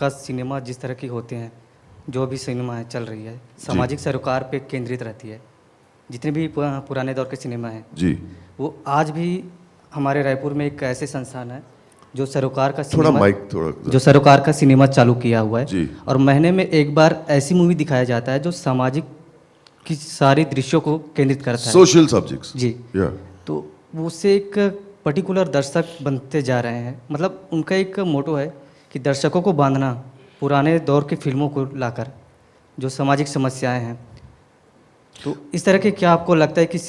का सिनेमा जिस तरह की होते हैं, जो भी सिनेमा है चल रही है, सामाजिक सरोकार पे केंद्रित रहती है। जितने भी पुराने दौर के सिनेमा हैं जी, वो आज भी हमारे रायपुर में एक ऐसे संस्थान है जो सरोकार का थोड़ा सिनेमा माइक थोड़ा जो सरोकार का सिनेमा चालू किया हुआ है। जी। और महीने में एक बार ऐसी मूवी दिखाया जाता है जो सामाजिक की सारी दृश्यों को केंद्रित करता है। सोशल सब्जेक्ट्स जी। तो वो उससे एक पर्टिकुलर दर्शक बनते जा रहे हैं। मतलब उनका एक मोटो है कि दर्शकों को बांधना पुराने दौर की फिल्मों को लाकर, जो सामाजिक समस्याएं हैं। तो इस तरह के क्या आपको लगता है कि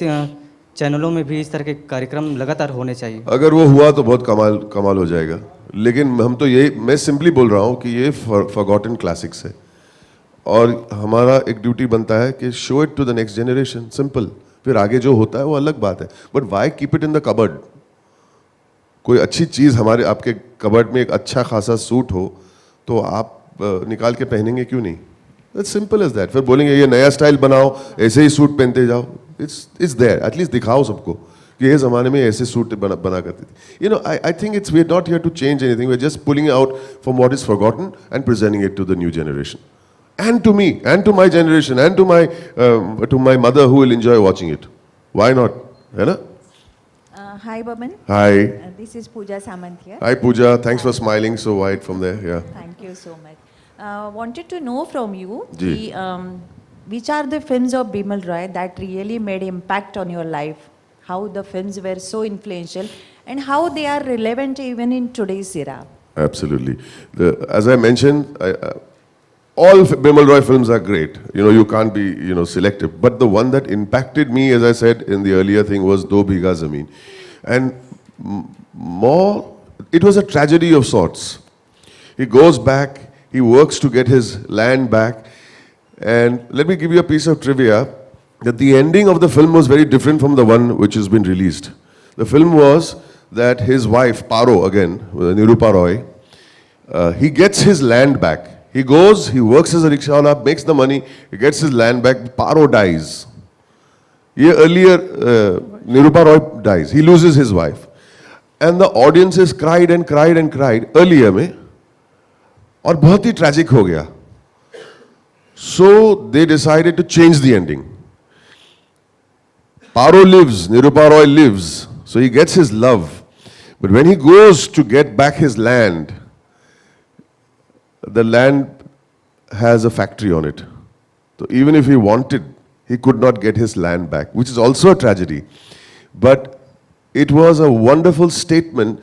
चैनलों में भी इस तरह के कार्यक्रम लगातार होने चाहिए? अगर वो हुआ तो बहुत कमाल हो जाएगा। लेकिन हम तो यही, मैं सिंपली बोल रहा हूँ कि ये फॉरगॉटन क्लासिक्स है और हमारा एक ड्यूटी बनता है कि show it to the next generation. Simple. फिर आगे जो होता है वो अलग बात है, but why keep it in the cupboard? कोई अच्छी चीज़ हमारे आपके कबर्ड में, एक अच्छा खासा सूट हो तो आप निकाल के पहनेंगे क्यों नहीं? It's simple as that. फिर बोलेंगे ये नया स्टाइल बनाओ, ऐसे ही सूट पहनते जाओ। It's there. एटलीस्ट दिखाओ सबको कि ये ज़माने में ऐसे सूट बना करती थी। You know, I think it's we are not here to change anything, we are just pulling out from what is forgotten and presenting it to the new generation, and to me, and to my generation, and to my mother who will enjoy watching it. Why not? है ना? Hi, Boman. Hi. This is Pooja Samant here. Hi Pooja. Thanks for smiling so wide from there. Yeah. Thank you so much. Wanted to know from you, Ji. which are the films of Bimal Roy that really made impact on your life? How the films were so influential, and how they are relevant even in today's era? Absolutely. As I mentioned, all Bimal Roy films are great. You know, you can't be, you know, selective. But the one that impacted me, as I said in the earlier thing, was Do Bigha Zameen. And more, it was a tragedy of sorts. He goes back, he works to get his land back. And let me give you a piece of trivia, that the ending of the film was very different from the one which has been released. The film was that his wife, Paro again, Nirupa Roy, he gets his land back. He goes, he works as a rickshawala, makes the money, he gets his land back, Paro dies. Year earlier, Nirupa Roy dies. He loses his wife. And the audiences cried and cried and cried earlier में, और बहुत ही tragic हो गया. So they decided to change the ending. Paro lives, Nirupa Roy lives, so he gets his love. But when he goes to get back his land, the land has a factory on it. So even if he wanted, he could not get his land back, which is also a tragedy. But it was a wonderful statement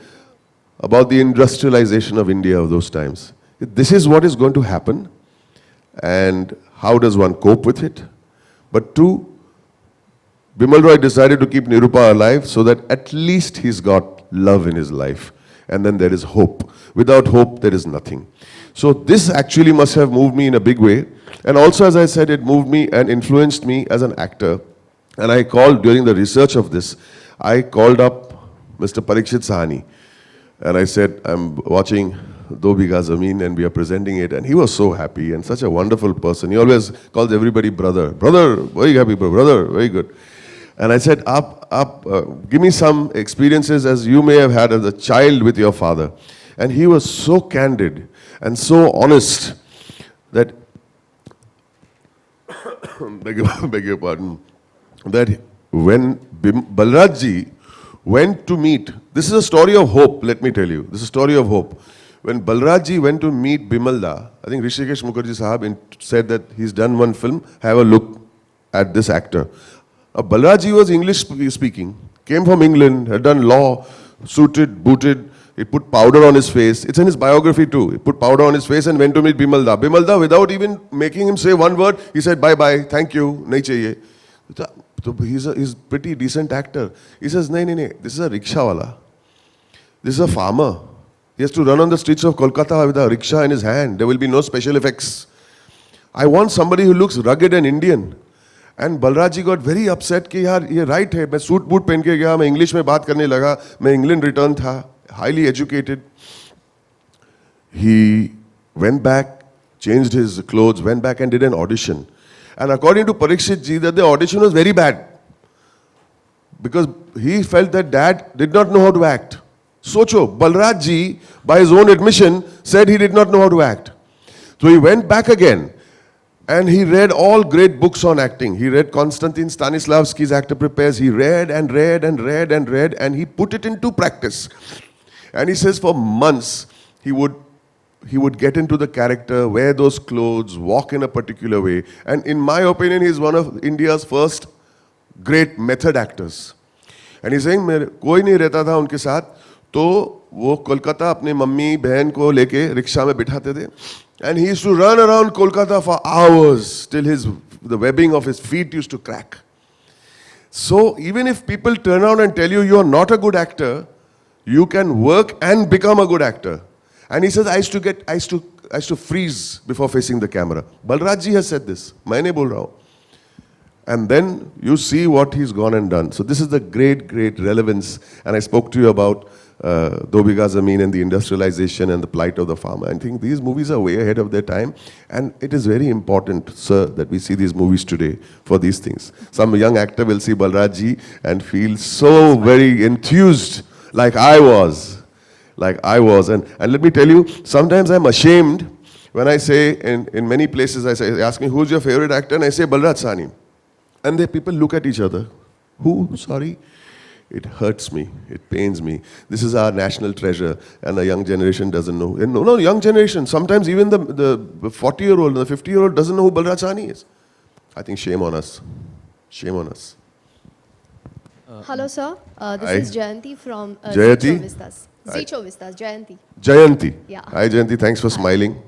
about the industrialization of India of those times. This is what is going to happen, and how does one cope with it? But two, Bimal Roy decided to keep Nirupa alive so that at least he's got love in his life. And then there is hope. Without hope, there is nothing. So this actually must have moved me in a big way. And also, as I said, it moved me and influenced me as an actor. And I called, during the research of this, I called up Mr. Parikshit Sahani. And I said, I'm watching Do Bigha Zameen and we are presenting it. And he was so happy and such a wonderful person. He always calls everybody brother. Brother, very happy, brother, very good. And I said, give me some experiences as you may have had as a child with your father. And he was so candid and so honest that, beg your pardon, that when Balraj ji went to meet, this is a story of hope, let me tell you. This is a story of hope. When Balraj ji went to meet Bimal da, I think Rishikesh Mukherjee sahab said that he's done one film, have a look at this actor. Balraj ji was English speaking, came from England, had done law, suited, booted, he put powder on his face. It's in his biography too. He put powder on his face and went to meet Bimal da. Bimal da, without even making him say one word, he said, bye-bye, thank you, nahi chahiye. So he's pretty decent actor. He says, nahi, this is a rickshawala. This is a farmer. He has to run on the streets of Kolkata with a rickshaw in his hand. There will be no special effects. I want somebody who looks rugged and Indian. And Balraj ji got very upset कि यार ये right है, मैं suit boot पहन के गया, मैं English में बात करने लगा, मैं इंग्लैंड रिटर्न था, highly educated. He went back, changed his clothes, went back and did an audition. And according to Parikshit ji, that the audition was very bad. Because he felt that dad did not know how to act. Socho, Balraj ji, by his own admission, said he did not know how to act. So he went back again and he read all great books on acting. He read Konstantin Stanislavski's Actor Prepares. He read and read and read and read and he put it into practice. And he says for months he would get into the character, wear those clothes, walk in a particular way. And in my opinion, he's one of India's first great method actors. And he's saying, कोई नहीं रहता था उनके साथ, तो वो कोलकाता अपने mummy बहन को लेके रिक्शा में बिठाते थे. And he used to run around Kolkata for hours till the webbing of his feet used to crack. So even if people turn around and tell you you are not a good actor, you can work and become a good actor. And he says, I used to freeze before facing the camera. Balraj ji has said this. मैंने बोल रहा हूँ. And then you see what he's gone and done. So this is the great, great relevance. And I spoke to you about Do Bigha Zameen and the industrialization and the plight of the farmer. I think these movies are way ahead of their time. And it is very important, sir, that we see these movies today for these things. Some young actor will see Balraj ji and feel so very enthused like I was. And let me tell you, sometimes I'm ashamed when I say, in many places, they ask me, who's your favorite actor? And I say, Balraj Sahni. And the people look at each other. Who? Sorry? It hurts me. It pains me. This is our national treasure. And the young generation doesn't know. And no, young generation. Sometimes even the 40-year-old, the 50-year-old doesn't know who Balraj Sahni is. I think shame on us. Shame on us. Hello, sir. This Hi. is Jayanti from Jayanti? Zicho Vistas. Zicho Vistas, Jayanti. Jayanti. Yeah. Hi, Jayanti. Thanks for smiling.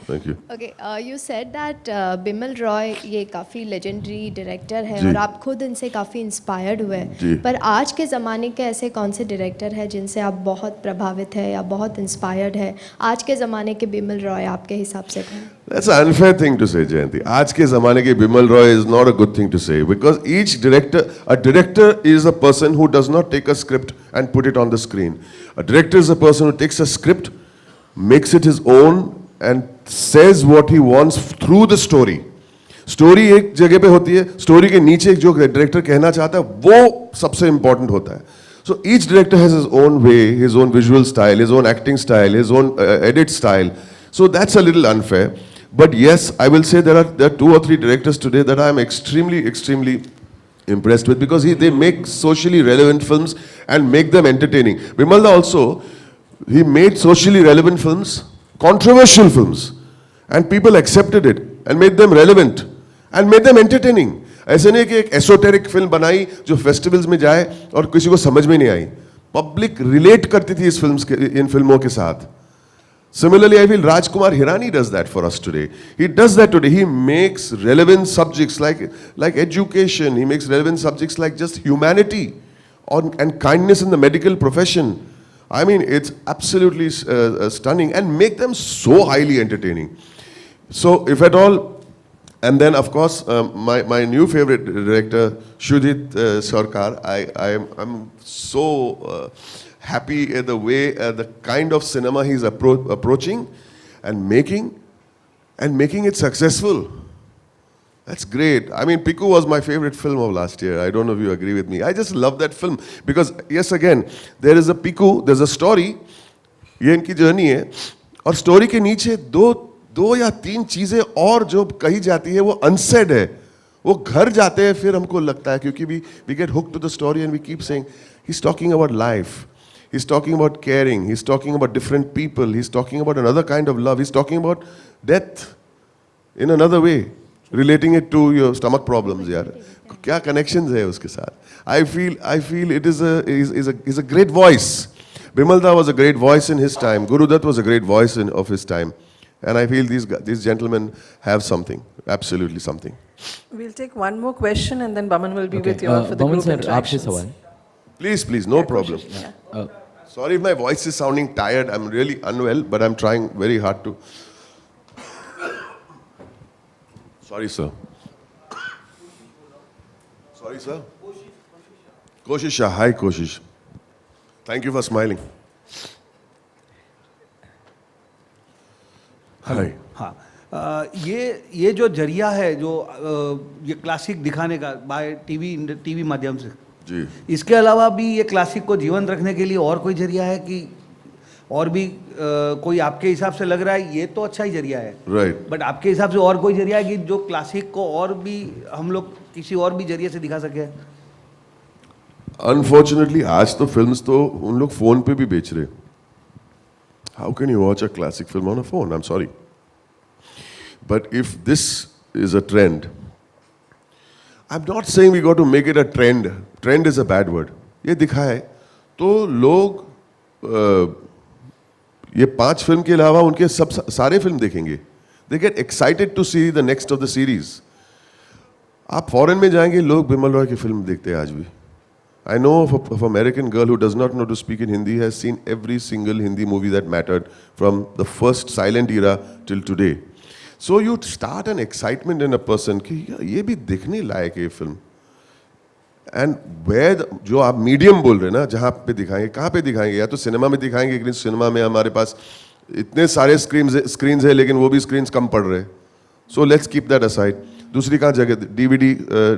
Thank you. Okay, you said that Bimal Roy ये काफ़ी legendary director है जी। और आप खुद इनसे काफ़ी inspired हुए जी। पर आज के ज़माने के ऐसे कौन से डायरेक्टर हैं जिनसे आप बहुत प्रभावित है या बहुत इंस्पायर्ड है आज के ज़माने के बिमल रॉय आपके हिसाब से कौन? That's an unfair thing to say, Jayanti. आज के ज़माने के Bimal Roy is not a good thing to say because a director is a person who does not take a script and put it on the screen. A director is a person who takes a script, makes it his own and says what he wants through the story. Story एक जगह पे होती है, story के नीचे जो director कहना चाहता है वो सबसे इंपॉर्टेंट होता है. So each director has his own way, his own visual style, his own acting style, his own edit style. So that's a little unfair. But yes, I will say there are 2 or 3 directors today that I am extremely impressed with because they make socially relevant films and make them entertaining. Bimal also, he made socially relevant films, controversial films, and people accepted it and made them relevant and made them entertaining. ऐसे नहीं कि एक esoteric film बनाई जो festivals में जाए और किसी को समझ में नहीं आई. पब्लिक रिलेट करती थी इन फिल्मों के साथ. Similarly, I feel Rajkumar Hirani does that for us today. He does that today. He makes relevant subjects like education. He makes relevant subjects like just humanity and kindness in the medical profession. I mean, it's absolutely stunning and make them so highly entertaining. So, if at all, and then of course, my new favorite director, Shudhit Sarkar, I'm so happy at the way, the kind of cinema he's approaching and making it successful. That's great. I mean, Piku was my favorite film of last year. I don't know if you agree with me. I just love that film because, yes, again, there is a Piku, there's a story, ये इनकी journey है और story के नीचे दो या 3 चीजें और जो कही जाती है वो अनसेड है. वो घर जाते हैं फिर हमको लगता है क्योंकि we get hooked to the story and we keep saying he's talking about life. He's talking about caring. He's talking about different people. He's talking about another kind of love. He's talking about death in another way, relating it to your stomach problems. यार क्या connections है उसके साथ? I feel it is a great voice. Bimal Da was a great voice in his time. Guru Dutt was a great voice of his time, and I feel these gentlemen have something, absolutely something. We'll take one more question and then Boman will be Okay, with you all for the Boman group sir, आपसे interactions. सवाल. Please, no problem. Sorry if my voice is sounding tired. I'm really unwell, but I'm trying very hard to. Sorry, sir. Sorry, sir. Koshish, hi, Koshish. Thank you for smiling. Hi. हाँ ये जो जरिया है जो ये classic दिखाने का bye TV माध्यम से जी. इसके अलावा भी ये क्लासिक को जीवंत रखने के लिए और कोई जरिया है कि और भी कोई आपके हिसाब से लग रहा है ये तो अच्छा ही जरिया है, Right. बट आपके हिसाब से और कोई जरिया है कि जो क्लासिक को और भी हम लोग किसी और भी जरिए से दिखा सके? Unfortunately, आज तो फिल्म्स तो उन लोग फोन पे भी बेच रहे. How can you watch a classic film on a phone? I'm sorry. But if this is a trend, I'm not saying we got to make it a trend. Trend is a bad word. ये दिखा है तो लोग ये 5 film के अलावा उनके सब सारे फिल्म देखेंगे. They get excited to see the next of the series. आप फॉरेन में जाएंगे, लोग बिमल रॉय की फिल्म देखते हैं आज भी. I know of an American girl who does not know to speak in Hindi, has seen every single Hindi movie that mattered from the first silent era till today. So you start an excitement in a person कि ये भी देखने लायक है ये film. And where जो आप medium बोल रहे हैं ना, जहाँ पे दिखाएंगे, कहाँ पे दिखाएंगे? या तो सिनेमा में दिखाएंगे, लेकिन सिनेमा में हमारे पास इतने सारे स्क्रीन्स है, लेकिन वो भी स्क्रीन्स कम पड़ रहे. So let's keep that aside. दूसरी कहाँ जगह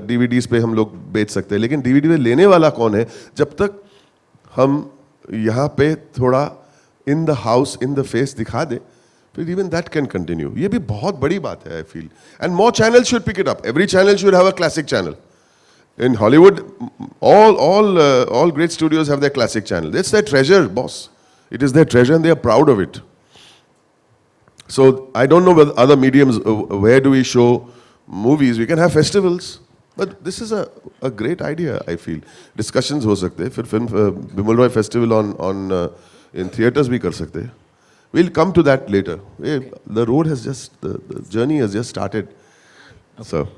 डीवीडीज पे हम लोग बेच सकते हैं, लेकिन डीवीडी पे लेने वाला कौन है? जब तक हम यहाँ पे थोड़ा in the house in the face दिखा दे, फिर इवन दैट कैन कंटिन्यू. ये भी बहुत बड़ी बात है, I feel. And more channel should pick it up. Every channel should have a classic channel. In Hollywood, all great studios have their classic channel. It's their treasure, boss. It is their treasure and they are proud of it. So I don't know whether other mediums, where do we show movies? We can have festivals. But this is a great idea, I feel. Discussions हो सकते हैं. फिर film Bimal Roy Festival in theaters भी कर सकते हैं. We'll come to that later. The road has just, the journey has just started. So.